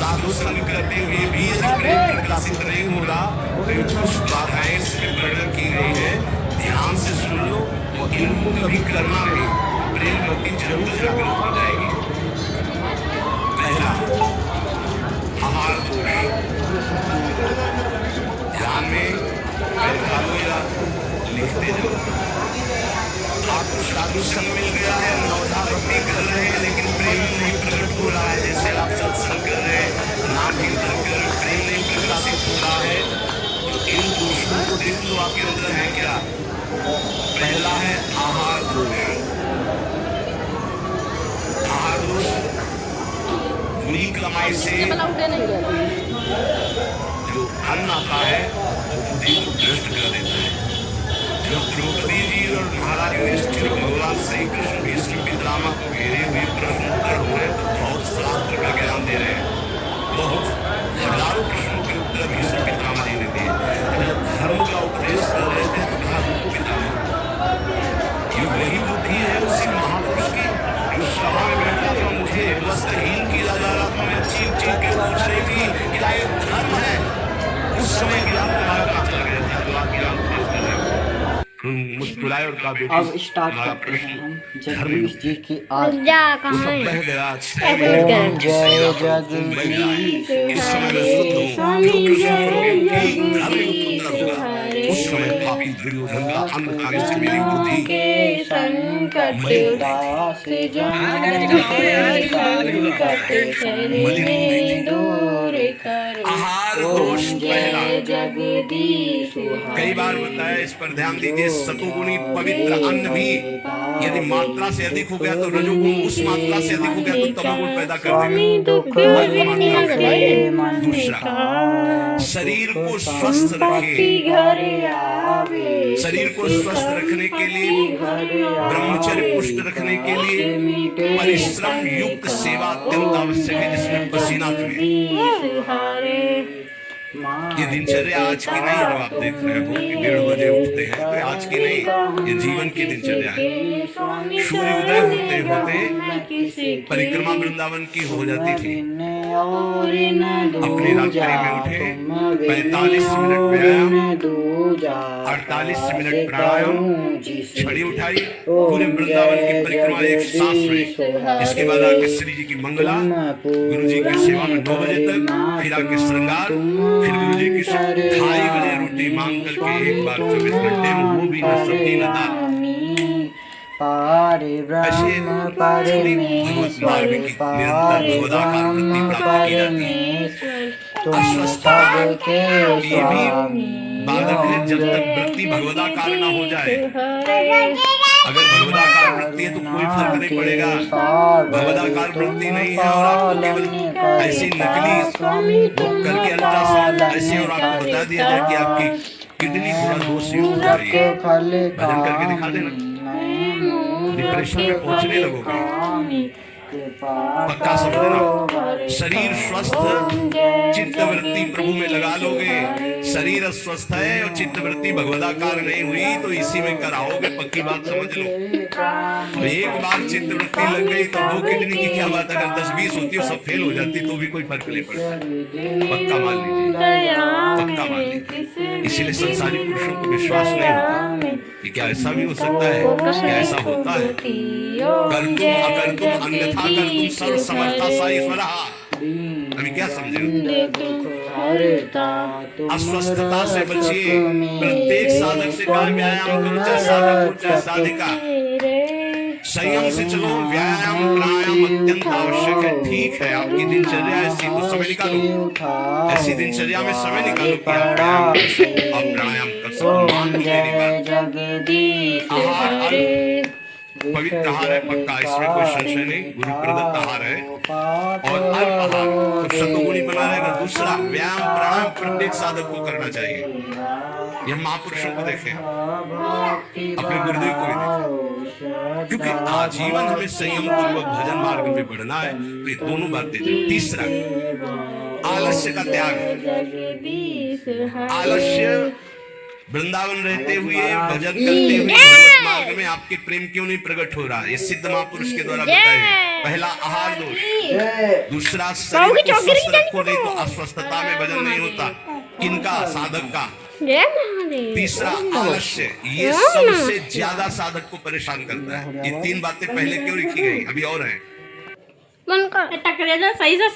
साधु संग करते हुए भी यदि प्रेम प्रकाशित नहीं हो रहा तो ये कुछ बाधाएं इसमें वर्णन की गई है, ध्यान से सुन लो और इनको कभी करना नहीं, प्रेम गति जरूर जागृत हो जाएगी। पहला, आहार दोष। ध्यान में बैठा लो या लिखते जाओ। आपको साधु संग मिल गया है, नवधा भक्ति कर रहे हैं, लेकिन प्रेम नहीं प्रकट हो रहा है। जैसे आप सत्संग कर रहे हैं, नाम कीर्तन कर रहे हैं, प्रेम नहीं प्रकाशित हो रहा है, तो इन दोषों को देख लो आपके अंदर है क्या। पहला है आहार दोष। आहार दोष बुरी कमाई से जो अन्न आता है बुद्धि को भ्रष्ट कर देता है। जब द्रौपदी जी और महाराज युधिष्ठिर भगवान श्री कृष्ण भीष्म पितामह को घेरे हुए प्रश्न उत्तर हो रहे तो बहुत शास्त्र का ज्ञान दे रहे हैं, बहुत हजारों प्रश्नों के उत्तर भीष्म पितामह जी ने दिए। जब धर्म का उपदेश कर रहे थे तो कहा पितामह ये वही बुद्धि है उसी महापुरुष की जो सभा में बैठा था, मुझे वस्त्रहीन किया जा रहा था, मैं चीख चीख के पूछ रही थी क्या ये धर्म है। उस समय ज्ञान का चल गया था जो आप ज्ञान उपदेश कर रहे हो। मुस्कुराए और कहा बेटी अब स्टार्ट करते हैं हम जगदीश जी की ओम जय जगदीश इस समय मैं शुद्ध हूँ, जो कृष्ण करोगे घर में पुत्र होगा, उस समय पापी दुर्योधन का अन्न खाने से मेरी बुद्धि आहार दोष पहला। कई बार बताया, इस पर ध्यान दीजिए, सतोगुणी पवित्र अन्न भी यदि मात्रा से अधिक हो गया तो रजोगुण, उस मात्रा से अधिक हो गया तो तमोगुण पैदा कर देगा। दूसरा, शरीर को स्वस्थ रखे। शरीर को स्वस्थ रखने के लिए, ब्रह्मचर्य पुष्ट रखने के लिए परिश्रम युक्त सेवा अत्यंत आवश्यक है, जिसमें पसीना चुहे। ये दिनचर्या आज की नहीं है, आप देख रहे हो कि 1:30 बजे उठते हैं, तो आज की नहीं, ये जीवन की दिनचर्या है। सूर्योदय होते होते परिक्रमा वृंदावन की हो जाती थी, अपनी रात्रि में उठे, 45 मिनट व्यायाम, 48 मिनट प्राणायाम, छड़ी उठाई, पूरे वृंदावन की परिक्रमा एक सांस में। इसके बाद आके श्री जी की मंगला, गुरु जी की सेवा में 9 बजे तक, फिर आके श्रृंगार, फिर गुरु जी की 2:30 बजे रोटी मांग करके एक बार 24 घंटे में, वो भी न सब्जी न दाल। ऐसे भगवत मार्ग की निरंतर भगवदाकार वृत्ति प्राप्त की जाती है। अस्वस्थता ये भी बाधक है जब तक वृत्ति भगवदाकार न हो जाए। अगर भगवदाकार वृत्ति है तो कोई फर्क नहीं पड़ेगा। भगवदाकार वृत्ति नहीं है और आपको केवल ऐसी नकली बुक करके अल्ट्रासाउंड ऐसे और आपको बता दिया जाए कि आपकी किडनी थोड़ा दोष युक्त हो रही है, भजन करके दिखा देना, डिप्रेशन में पहुंचने लगोगे। पक्का समझना, शरीर स्वस्थ, चित्त वृत्ति प्रभु में लगा लोगे। शरीर अस्वस्थ है और चित्त वृत्ति भगवदाकार नहीं हुई तो इसी में कराओगे, पक्की बात समझ लो। तो एक बार चित्त वृत्ति लग गई तो 2 किडनी की क्या बात, अगर 10-20 होती है सब फेल हो जाती तो भी कोई फर्क नहीं पड़ता। पक्का मान लीजिए, पक्का मान लीजिए। इसीलिए संसारी पुरुषों को विश्वास नहीं होता कि क्या ऐसा भी हो सकता है, क्या ऐसा होता है। कर्तुम अकर्तुम अन्यथा कर्तुम सर्व समर्था सा ईश्वर। अभी क्या समझे, अस्वस्थता से बचिए। प्रत्येक साधक से कहा व्यायाम करो, चाहे साधक हो चाहे साधिका, संयम से चलो। व्यायाम प्राणायाम अत्यंत आवश्यक है। ठीक है, आपकी दिनचर्या ऐसी तो समय निकालो, ऐसी दिनचर्या में समय निकालो कि आप प्राणायाम कर सको। पवित्र आहार है, पक्का, इसमें कोई संशय नहीं, गुरु प्रदत्त आहार है। और अल्प आहार तो सतोगुणी बना रहेगा। दूसरा, व्यायाम प्राणायाम प्रत्येक साधक को करना चाहिए। यह महापुरुषों को देखें, अपने गुरुदेव को भी देखें, क्योंकि आजीवन हमें संयम पूर्वक भजन मार्ग में बढ़ना है। तो ये दोनों बातें। तीसरा, आलस्य का त्याग। आलस्य वृंदावन रहते हुए भजन करते हुए भगवत मार्ग में आपके प्रेम क्यों नहीं प्रकट हो रहा? ये सिद्ध महापुरुष के द्वारा बताए। पहला आहार दोष, जय दूसरा शरीर को स्वस्थ रखो, नहीं तो अस्वस्थता में भजन नहीं होता। किनका? साधक का। जय महादेव। तीसरा आलस्य, ये सबसे ज्यादा साधक को परेशान करता है। ये तीन बातें पहले क्यों लिखी गई? अभी और है। मन का टकरे सही से